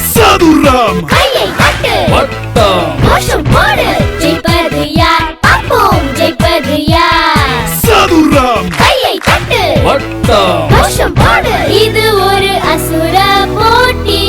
சதுரம் கையை தட்டு வட்டம் கோஷம் போடு ஜெயிப்பது யார் பாப்போம் ஜெயிப்பது யார் சதுரம் கையை தட்டு வட்டம் கோஷம் போடு இது ஒரு அசுர போட்டி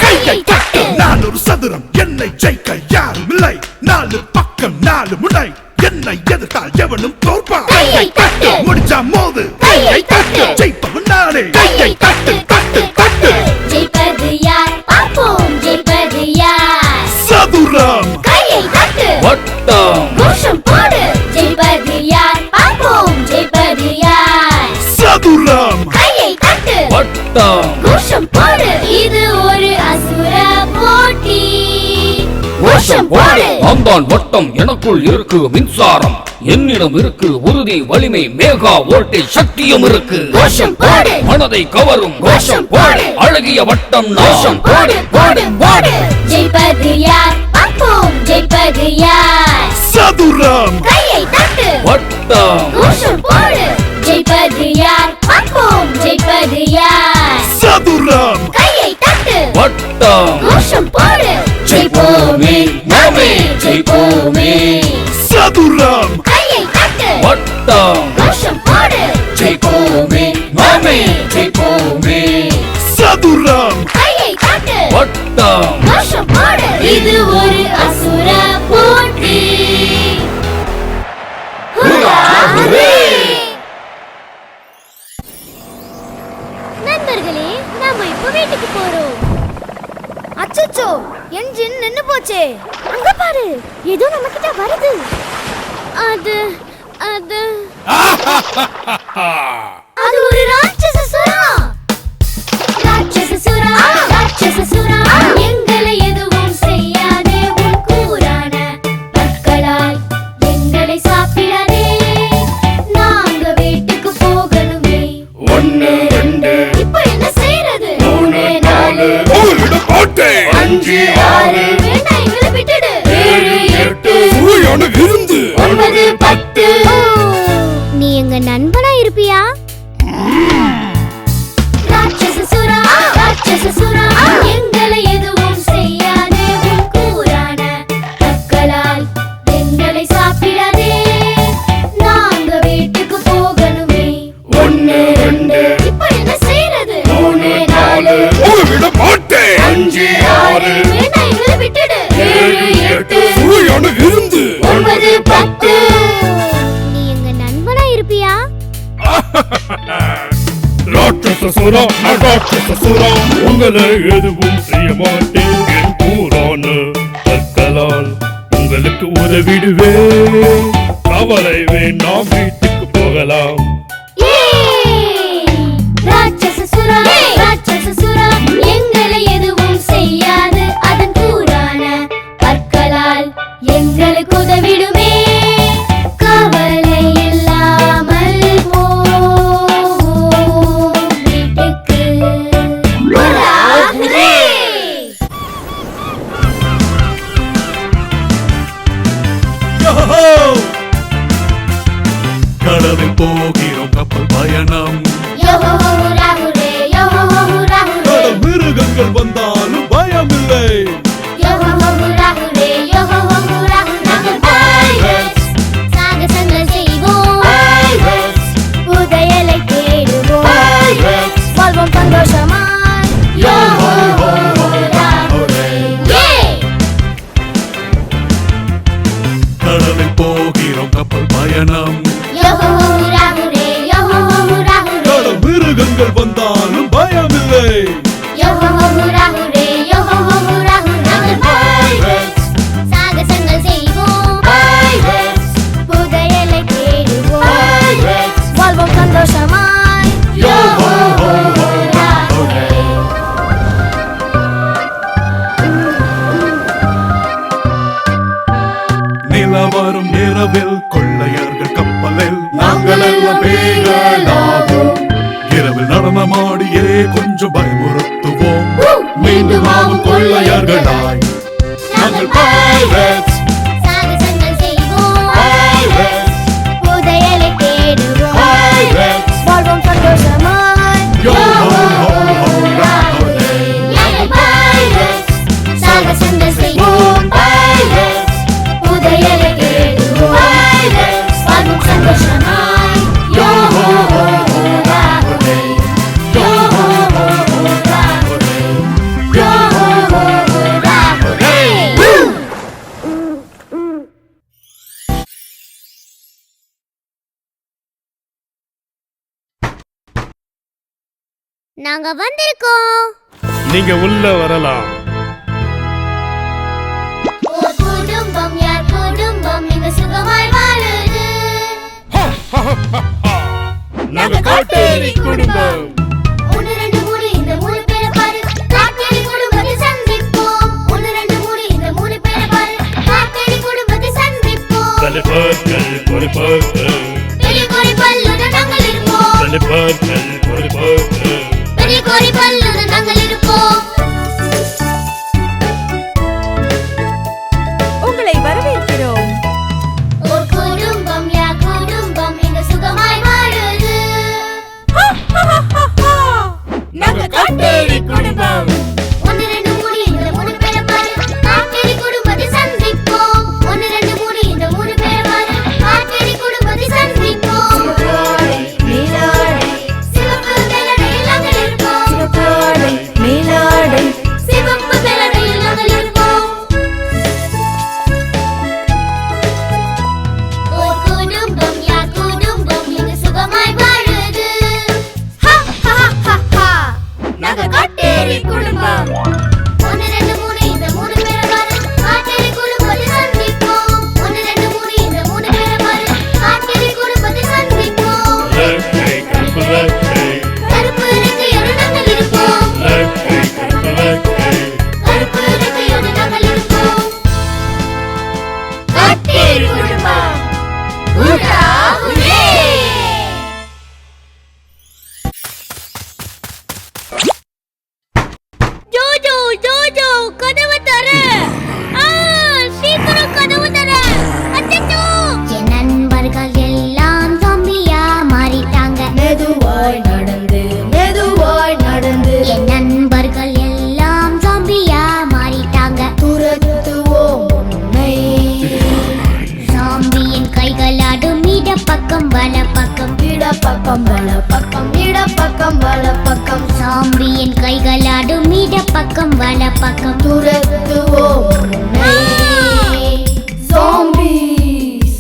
கையை தட்டு நான் ஒரு சதுரம் என்னை ஜெயிக்க யாரும் இல்லை நாலு பக்கம் நாலு முனை என்னை எதிர்த்தால் எவனும் தோற்பான் கையை தட்டு முடிச்சா மோது கையை தட்டு ஜெயிப்பவன் நானே கையை தட்டு தட்டு தட்டு ஜெயிப்பது யார் பாப்போம் ஜெயிப்பது யார் சதுரம் கையை தட்டு வட்டம் கோஷம் போடு ஜெயிப்பது யார் பாப்போம் ஜெயிப்பது யார் சதுரம் கையை தட்டு வட்டம் கோஷம் போடு இது ஒரு அசுர போட்டி கோஷம் போடு ஆம்தான் வட்டம் எனக்குள் இருக்கு மின்சாரம் என்னிடம் இருக்கு உறுதி வலிமை மேகா வோல்டேஜ் சக்தியும் இருக்கு கோஷம் போடு மனதை கவரும் கோஷம் போடு அழகிய வட்டம் கோஷம் நாசம் போடு போடு போடு ஜெயிப்பது யார் பாப்போம் ஜெயிப்பது யார் சதுரம் கையை தட்டு வட்டம் கோஷம் போடு ஜெயிப்பது யார் பாப்போம் ஜெயிப்பது யார் சதுரம் கையை தட்டு வட்டம் கோஷம் போடு ஜெயிப்போமே நாமே ஜெயிப்போமே சதுரம் கையை தட்டு வட்டம் கோஷம் போடு ஜெயிப்போமே நாமே ஜெயிப்போமே சதுரம் கையை தட்டு வட்டம் கோஷம் போடு இது ஒரு அசுர போட்டி ஹுரா ஹுரே நண்பர்களே நாம இப்ப வீட்டுக்கு போறோம் அச்சச்சோ என்ஜின் நின்னு போச்சே அங்க பாரு ஏதோ நம்ம கிட்ட வருது அது அது அது ஒரு ராட்சச சுறா ராட்சச சுறா ராட்சச சுறா எங்களை எதுவும் செய்யாதே உன் கூரான பற்களால் எங்களை சாப்பிடாதே நாங்க வீட்டுக்கு போகணுமே ஒன்னு ரெண்டு இப்ப என்ன செய்யறது மூணு நாலு ஒரு போட்டே அஞ்சு ஆறு வேண்டாம் எங்களை விட்டுடு 7 8 சூரியான விருந்து 9 10 நீ எங்க நண்பனா இருப்பியா ராட்சச சுறா ராட்சச சுறா எங்களை எதுவும் செய்யாதே உன் கூரான பற்களால் எங்களை சாப்பிடாதே நாங்க வீட்டுக்கு போகணுமே ஒன்னு ரெண்டு இப்ப என்ன செய்யறது மூணு நாலு ஒரு போட்டே அஞ்சு ஆறு வேண்டாம் எங்களை விட்டுடு 7 8 சூரியான விருந்து 9 10 நீ எங்க நண்பனா இருப்பியா ராட்சசசுரம் ராட்சசசுரம் உங்களை எதுவும் செய்ய மாட்டேன் என் கூறான பற்களால் உங்களுக்கு உதவிடுவே கவலை வேண்டாம் வீட்டுக்கு போகலாம் ராட்சச சுறா ராட்சச சுறா எங்களை எதுவும் செய்யாது அதன் கூரான பற்களால் எங்களுக்கு உதவிடுமே கவலை இல்லாமல் போவோம் வீட்டுக்கு ஹுரா, ஹுரே! கடலில் போகிறோம் கப்பல் பயணம் யோஹோ, ஹுரா, ஹுரே! யோஹோ, ஹுரா, ஹுரே! கடல் மிருகங்கள் வந்தாலும் பயமில்லை யோஹோ, ஹுரா, ஹுரே! யோஹோ, ஹுரா, ஹுரே! நாங்கள் pirates. சாகசங்கள் செய்வோம் புதையலை தேடுவோம் வாழ்வோம் சந்தோஷமாய் யோஹோ, ஹுரா, ஹுரே! Yeah! கடலில் போகிறோம் கப்பல் பயணம் யோஹோ, ஹுரா, ஹுரே! யோஹோ, ஹுரா, ஹுரே! கடல் மிருகங்கள் வந்தாலும் பயமில்லை யோஹோ, ஹுரா, ஹுரே! யோஹோ, ஹுரா, ஹுரே! நாங்கள் pirates. சாகசங்கள் செய்வோம் புதையலை தேடுவோம் வாழ்வோம் சந்தோஷமாய் யோஹோ, ஹுரா, ஹுரே! நிலவரும் இரவில் கொள்ளையர்கள் கப்பலில் நாங்கள் எல்லாம் பேகலாவோம் இரவில் நடனமாடியே கொஞ்சம் பயமுறுத்துவோம் மீண்டுமாவும் கொள்ளையர்களாய் நாங்கள் pirates. சாகசங்கள் செய்வோம் Pirates, புதையலை தேடுவோம் pirates. வாழ்வோம் சந்தோஷமாய் Yo ho ho ho ராகுலே. நாங்கள் pirates. சாகசங்கள் செய்வோம் Pirates, புதையலை தேடுவோம் வாழ்வோம் சந்தோஷமாய் yo ho ho ho ராகுலே. Yo ho ho ho ராகுலே. Yo ho ho ho ராகுலே. நாங்க வந்திருக்கோம். நீங்க உள்ள வரலாம். ஒரு குடும்பம் யார் குடும்பம் இங்க சுகமாய் வாழுது. நாங்க காட்டேரி குடும்பம். ஒன்னு ரெண்டு மூணு இந்த மூணு பேரை பாரு காட்டேரி குடும்பத்தை சந்திப்போம். ஒன்னு ரெண்டு மூணு இந்த மூணு பேரை பாரு காட்டேரி குடும்பத்தை சந்திப்போம். தலைப்பாக்கள் பொறுப்பாக்கள். பெரிய கோரி பல்லுடன் நாங்கள் இருப்போம். தலைப்பாக்கள் பொறுப்பாக்கள். பெரிய கோரி பல்லுடன் நாங்கள் இருப்போம். உங்களை வரவேற்கிறோம். ஒரு குடும்பம் யார் குடும்பம் இங்க சுகமாய் வாழுது. நாங்க காட்டேரி குடும்பம். ஒன்னு ரெண்டு மூணு இந்த மூணு பேரை பாரு காட்டேரி குடும்பத்தை சந்திப்போம். ஒன்னு ரெண்டு மூணு இந்த மூணு பேரை பாரு காட்டேரி குடும்பத்தை சந்திப்போம். மேலாடை சிவப்பு வெள்ளடையில் நாங்கள் இருப்போம். சிவப்பாடை மேலாடை சிவப்பு வெள்ளடையில் நாங்கள் இருப்போம். ஒரு குடும்பம் யார் குடும்பம் இங்கு சுகமாய் வாழுது. நாங்க காட்டேரி குடும்பம். ஒன்னு ரெண்டு மூணு இந்த மூணு பேரை பாரு காட்டேரி குடும்பத்தை சந்திப்போம். ஒன்னு ரெண்டு மூணு இந்த மூணு பேரை பாரு காட்டேரி குடும்பத்தை சந்திப்போம். லக்கை கருப்பு லக்கை. கருப்பு இறக்கையோடு நாங்கள் இருப்போம். லக்கை கருப்பு லக்கை. கருப்பு இறக்கையோடு நாங்கள் இருப்போம். காட்டேரி குடும்பம். ஹுரா, ஹுரே! ஜோஜோ ஜோஜோ கதவு தர. சீக்கிரம் கதவு தர. அச்சச்சோ! என் நண்பர்கள் எல்லாம் ஜாம்பியா மாறிட்டாங்க. மெதுவாய் நடந்து மெதுவாய் நடந்து என் நண்பர்கள் எல்லாம் ஜாம்பியா மாறிட்டாங்க. துரத்துவோம் உன்னை. ஜாம்பியின் கைகளாடும் இடப்பக்கம் வலப்பக்கம். இடப்பக்கம் வலப்பக்கம் இடப்பக்கம் வலப்பக்கம் ஜாம்பியின் கைகளாடும் இடப்பக்கம் வலப்பக்கம். துரத்துவோம் உன்னை. Zombies.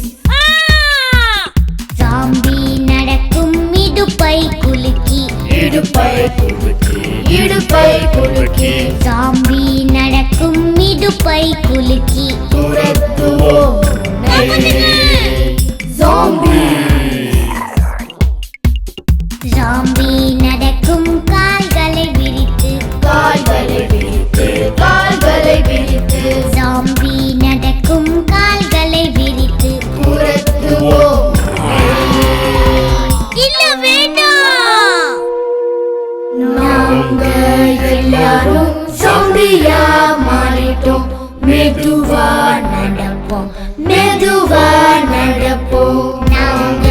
ஜாம்பி நடக்கும் இடுப்பை குலுக்கி. இடுப்பை குலுக்கி இடுப்பை குலுக்கி ஜாம்பி நடக்கும் இடுப்பை குலுக்கி. துரத்துவோம் உன்னை. Zombies. ஜாம்பி நடக்கும் கால்களை விரித்து. கால்களை விரித்து கால்களை விரித்து ஜாம்பி நடக்கும் கால்களை விரித்து. துரத்துவோம் இல்ல வேண்டாம். நாங்க எல்லாரும் ஜாம்பியா மாறிட்டோம். மெதுவா நடப்போம் மெதுவா நடப்போம். நாங்க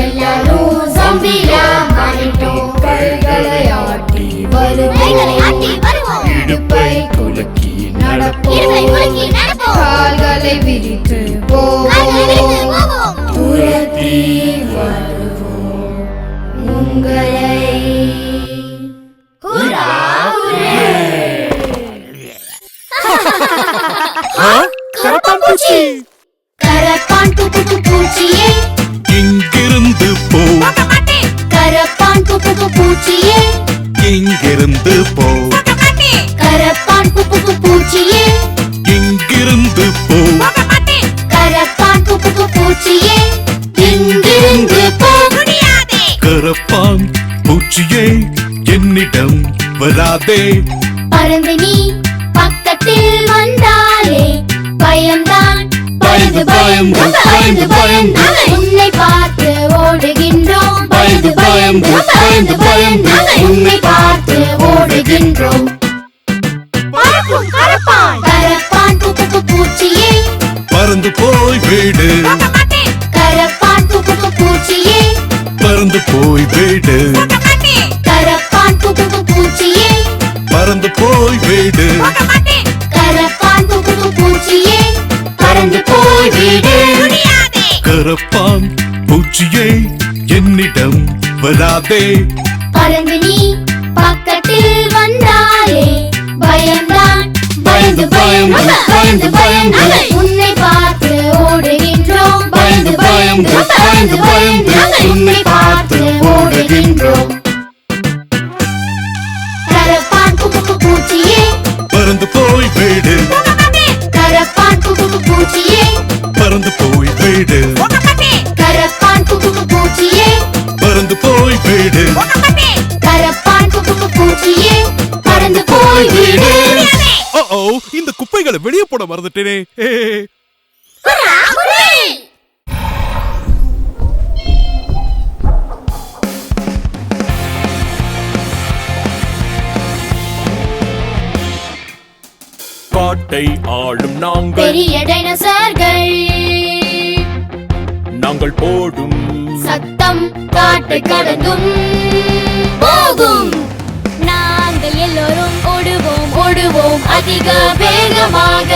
எல்லாரும் ஜாம்பியா மாறிட்டோம். கைகளை ஆட்டி கைகளை வருவோம். ஆட்டி வருவோம். இடுப்பை குலுக்கி நடப்போம். இடுப்பை குலுக்கி நடப்போம். கால்களை விரித்து கால்களை விரித்து போவோம். போவோம். துரத்தி வருவோம் உங்களை. ஹுரா, ஹுரே! கரப்பான்பூச்சி. கரப்பான் புப்பு பூச்சியே இங்கிருந்து போ. கரப்பான் புப்பு பூச்சியே இங்கிருந்து போ. கரப்பான் புப்பு பூச்சியே இங்கிருந்து போ. கரப்பான் புப்பு பூச்சியே இங்கிருந்து போ. கரப்பான் பூச்சியே என்னிடம் வராதே. பறந்து நீ பக்கத்தில் வந்தாலே பயம்தான். பயந்து பயந்து பயந்து பயந்து உன்னை பார்த்து ஓடுகின்றோம். பயந்து பயந்து பயந்து பயந்து உன்னை பார்த்து ஓடுகின்றோம். கரப்பான் புப்பு போய் வீடு கரப்பான் பூச்சியே பறந்து போய் வீடு கரப்பான் பூச்சியே பறந்து போய் வீடு கரப்பான் பூச்சியே என்னிடம் வராதே பறந்து நீ பக்கத்தில் வந்தாலே பயம்தான் பயந்து பயந்து பயந்து பயந்து உன்னை பார்த்து ஓடுகின்றோம் பயந்து பயந்து பயந்து பயந்து உன்னை பார்த்து ஓடுகின்றோம் கரப்பான் பூச்சியே பறந்து போய் வீடு கரப்பான் பூச்சியே பறந்து போய் வீடு கரப்பான் பூச்சியே பறந்து போய் வீடு கரப்பான் பூச்சியே பறந்து போய் வீடு ஓ இந்த குப்பைகளை வெளியே போட மறந்துட்டேனே காட்டை ஆளும் நாங்கள் பெரிய டைனோசர்கள் நாங்கள் போடும் சத்தம் காட்டை கடந்தும் போகும் நாங்கள் எல்லோரும் ஓடுவோம் ஓடுவோம் அதிக வேகமாக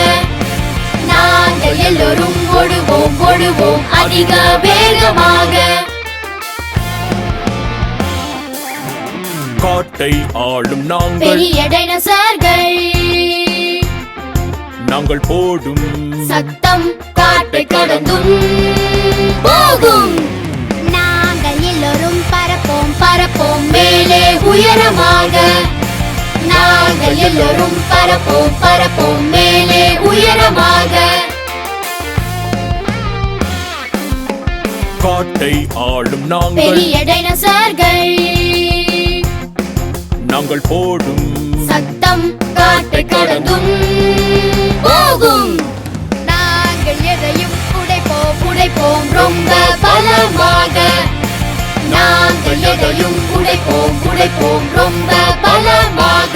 நாங்கள் எல்லோரும் ஓடுவோம் ஓடுவோம் அதிக வேகமாக காட்டை ஆளும் நாங்கள் பெரிய டைனோசர்கள் நாங்கள் போடும் சத்தம் காட்டை கடந்தும் போகும் நாங்கள் எல்லோரும் பறப்போம் பறப்போம் மேலே உயரமாக நாங்கள் எல்லோரும் பறப்போம் பறப்போம் மேலே உயரமாக காட்டை ஆளும் நாங்கள் பெரிய டைனோசர்கள் நாங்கள் போடும் சத்தம் காட்டை கடந்தும் போகும் நாங்கள் எதையும் உடைப்போம் உடைப்போம் ரொம்ப பலமாக நாங்கள் எதையும் உடைப்போம் உடைப்போம் ரொம்ப பலமாக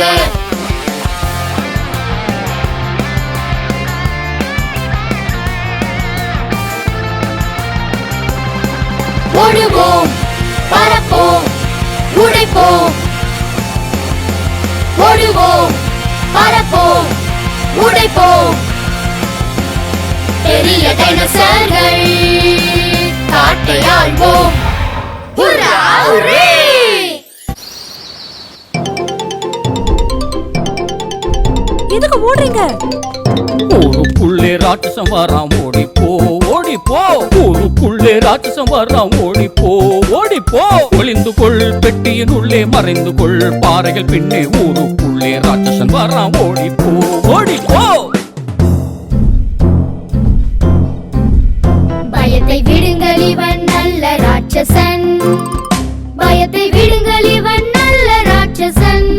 ஓடுவோம் பறப்போம் உடைப்போம் ஓடுவோம் பறப்போம் உடைப்போம் பெரிய டைனோசர்கள் காட்டை ஆள்வோம் ஹுரா ஹுரே எதுக்கு ஓடுறீங்க ஊருக்குள்ளே ராட்சசம் வரான் ஓடிப்போ ஓடிப்போ ஊருக்குள்ளே ராட்சசம் வரான் ஓடிப்போ ஓடிப்போ ஒளிந்து கொள் பெட்டியின் உள்ளே மறைந்து கொள் பாறைகள் பின்னே ஊருக்குள்ளே ராட்சசன் வரான் ஓடிப்போ ஓடிப்போ பயத்தை விடுங்கள் இவன் நல்ல ராட்சசன் பயத்தை விடுங்கள் இவன் நல்ல ராட்சசன்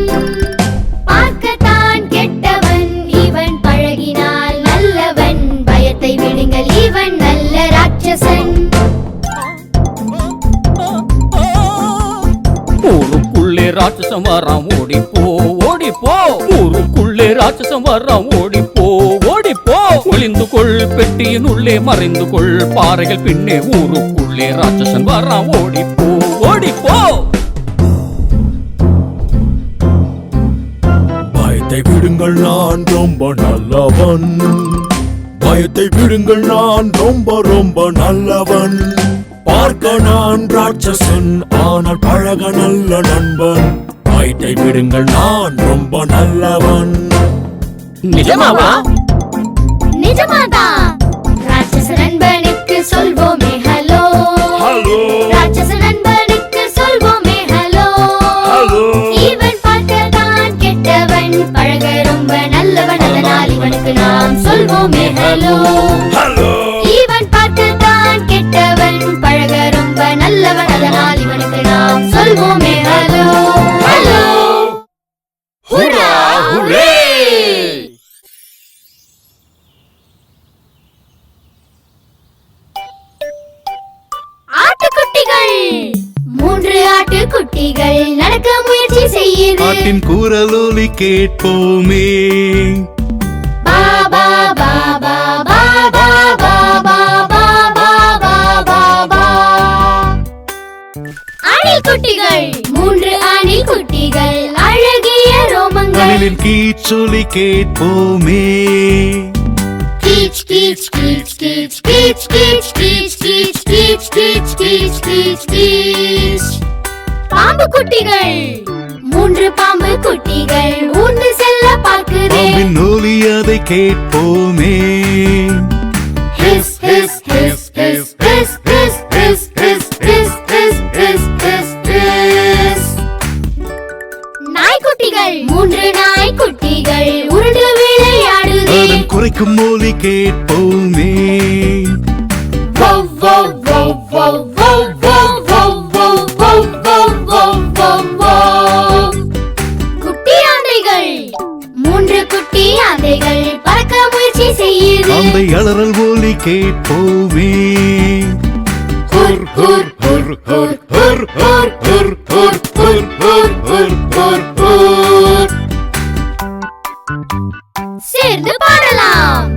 பார்க்கத்தான் கெட்டவன் இவன் பழகினால் நல்லவன் பயத்தை விடுங்கள் இவன் நல்ல ராட்சசன் ஊருக்குள்ளே ராட்சசம் வரான் ஓடிப்போ ஓடிப்போ ஊருக்குள்ளே ராட்சசம் வரான் ஓடிப்போ ஓடிப்போ ஒளிந்து கொள் பெட்டியின் உள்ளே மறைந்து கொள் பாறைகள் பின்னே ஊருக்குள்ளே ராட்சசன் வரான் ஓடிப்போ ஓடிப்போ பயத்தை விடுங்கள் நான் ரொம்ப நல்லவன் பயத்தை விடுங்கள் நான் ரொம்ப ரொம்ப நல்லவன் பார்க்க நான் ராட்சசன் ஆனால் பழக நல்ல நண்பன் பயத்தை விடுங்கள் நான் ரொம்ப நல்லவன் நிஜமாவா நிஜமாதான் ராட்சச நண்பனுக்கு சொல்வோமே ஹலோ ஹலோ ராட்சச நண்பனுக்கு சொல்வோமே ஹலோ இவன் பார்க்கத்தான் கெட்டவன் பழக ரொம்ப நல்லவன் அதனால் இவனுக்கு நாம் சொல்வோமே ஹலோ ஹலோ இவன் பார்க்கத்தான் கெட்டவன் பழக ரொம்ப நல்லவன் அதனால் இவனுக்கு நாம் சொல்வோமே ஹலோ ஹலோ ஹுரா ஹுரே ஆட்டுக்குட்டிகள் 3 ஆட்டுக்குட்டிகள் நடக்க முயற்சி செய்யுது காட்டின் குரலொலி கேட்போமே பாபா பாபா பாபா பாபா பாபா பாபா பாபா குட்டிகள் 3 அணில் குட்டிகள் அழகிய ரோமங்கள் அணிலின் கீச்சொலி கேட்போமே கீச் கீச் கீச் கீச் கீச் கீச் கீச் கீச் கீச் கீச் கீச் கீச் கீச் பாம்பு குட்டிகள் 3 பாம்பு குட்டிகள் ஊர்ந்து செல்ல பார்க்குதே பாம்பின் ஒலி அதை கேட்போமே ஹிஸ் ஹிஸ் ஹிஸ் ஹிஸ் ஹிஸ் ஹிஸ் ஹிஸ் ஹிஸ் ஹிஸ் ஹிஸ் ஹிஸ் ஹிஸ் ஹிஸ் நாய்க்குட்டிகள் 3 நாய்க்குட்டிகள் உருண்டு விளையாடுதே அதன் குறைக்கும் ஒலி கேட்போமே வவ் வவ் வவ் வவ் வவ் வவ் வவ் வவ் வவ் வவ் வவ் வவ் வவ் குட்டி ஆந்தைகள் 3 குட்டி ஆந்தைகள் பறக்க முயற்சி செய்யுது அந்த அலறல் ஒலி கேட்போமே ஹுர் ஹுர் ஹுர் ஹுர் ஹுர் ஹுர் ஹுர் ஹுர் ஹுர் ஹுர் ஹுர் ஹுர் ஹுர் சேர்ந்து பாடலாம்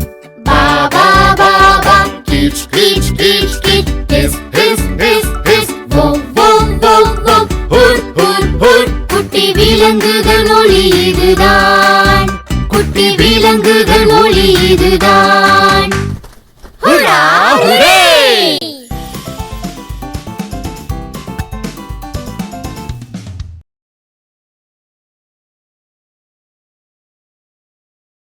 பா பா பா பா கீச் கீச் கீச் கீச் ஹிஸ் ஹிஸ் ஹிஸ் ஹிஸ் வோ வோ வோ வோ ஹுர் ஹுர் ஹுர் குட்டி விலங்குகள் ஒலி இதுதான் குட்டி விலங்குகள் ஒலி இதுதான்